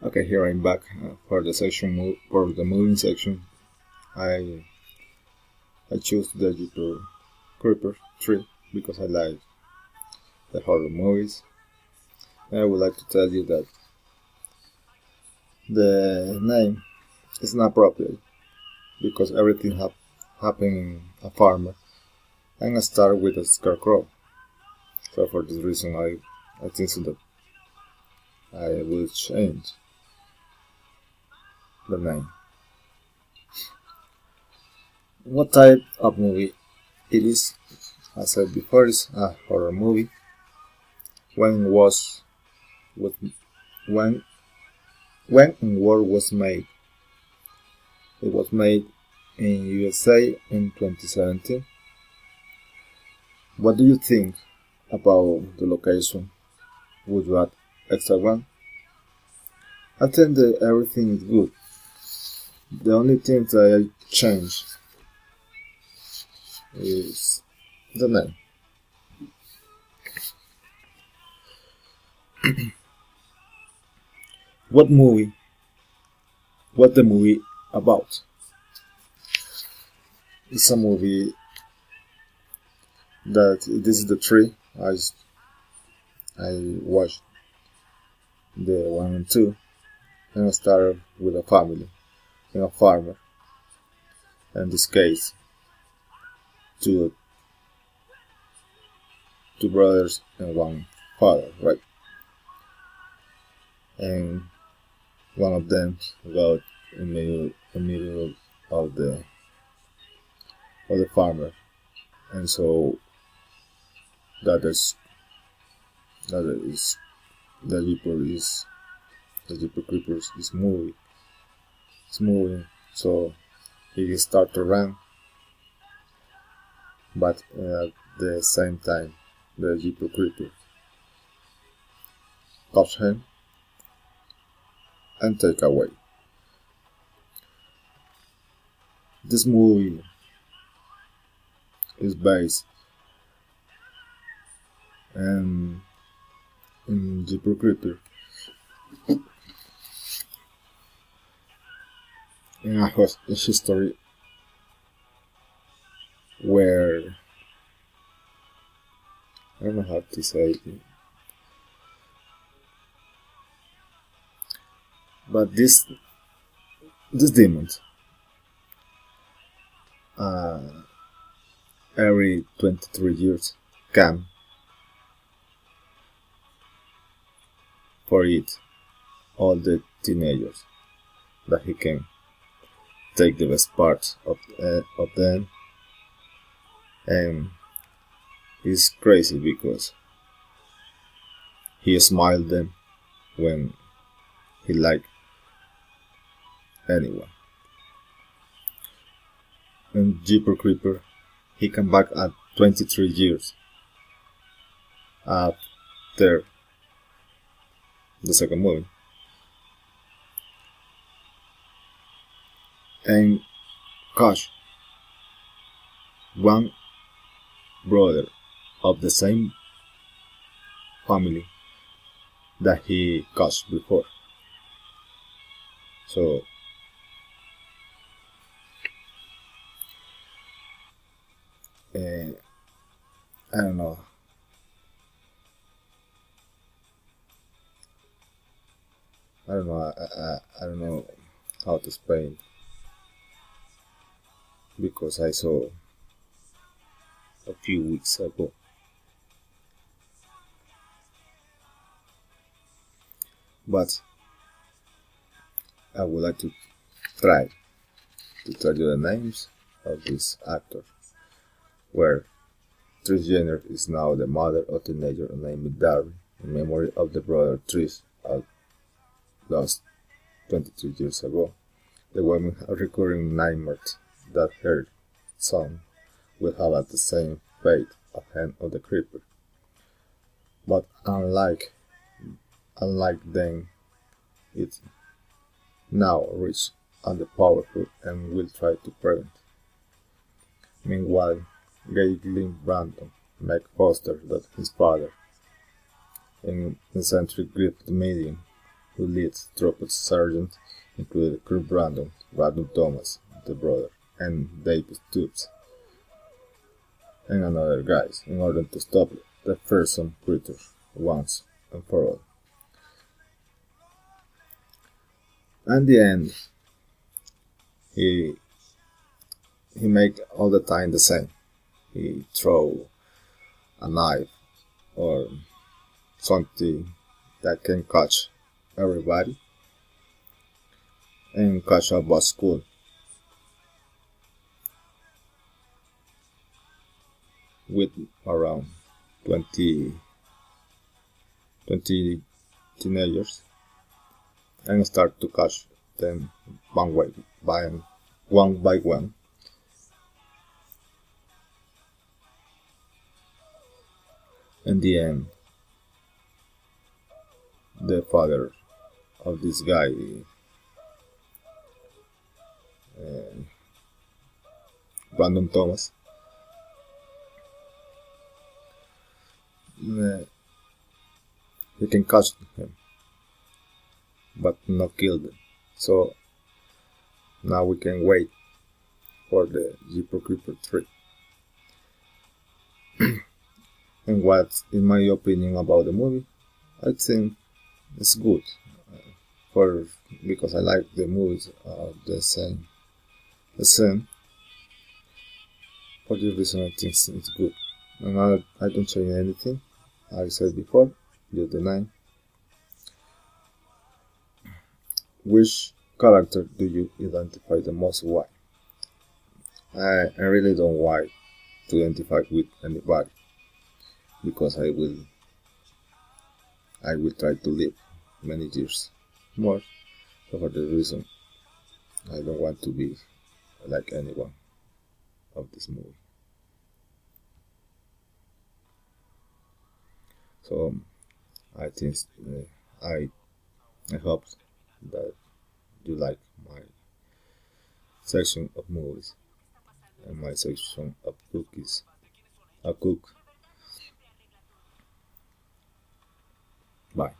Okay, here I'm back for the for the movie section. I I choose the Jeepers Creepers 3 because I like the horror movies. And I would like to tell you that the name is not appropriate because everything happened in a farmer and I start with a scarecrow. So for this reason, I think so that I will change the name. What type of movie it is? As I said before, it's a horror movie. When was what when when and where was made? It was made in USA in 2017. What do you think about the location? Would you add extra one? I think that everything is good. The only thing that I change is the name. What movie? What the movie about? It's a movie that this is the three. I watched the one and two, and I started with a family and a farmer. In this case, two two brothers and one father, right? And one of them got in the middle of the farmer, and so that is that is the Jeeper is the Jeeper Creepers is moving. It's moving, so he start to run, but at the same time, the Jeeper Creeper catch him and take away. This movie is based in Jeeper Creeper in a history where I don't know how to say it, but this demon uh, every 23 years come for it all the teenagers that he can take the best part of them, and it's crazy because he smiled them when he like anyone. And Jeeper Creeper, he come back at 23 years after the second movie. And gosh, one brother of the same family that he caused before. So uh, I don't know. I don't know. I don't know how to explain because I saw a few weeks ago. But I would like to try to tell you the names of these actors. Where Trish Jenner is now the mother of a teenager named Darry in memory of the brother Trish lost 23 years ago. The woman had recurring nightmares that her son will have the same fate at the hand of the creeper. But unlike them, it now rich and the powerful and will try to prevent. Meanwhile, Galen Brandon, Meg Foster, that his father, an eccentric gripped medium who leads Troopers Sergeant included Kurt Brandon Thomas, the brother, and David Tubbs, and another guys, in order to stop the fearsome creatures once and for all. At the end, he make all the time the same. He throw a knife or something that can catch everybody and catch a bus school. With around 20 teenagers and start to catch them one by one. In the end, the father of this guy, Brandon Thomas, he can catch him, but not kill them. So now we can wait for the Jeepers Creeper 3. And what's in my opinion about the movie? I think it's good, because I like the movies the same. For this reason, I think it's good. And I don't change anything. I said before, just the name. Which character do you identify the most? Why? I really don't want to identify with anybody, because I will try to live many years more. So for the reason, I don't want to be like anyone of this movie. So I think I hope that you like my section of movies and my section of cookies. I cook. Bye.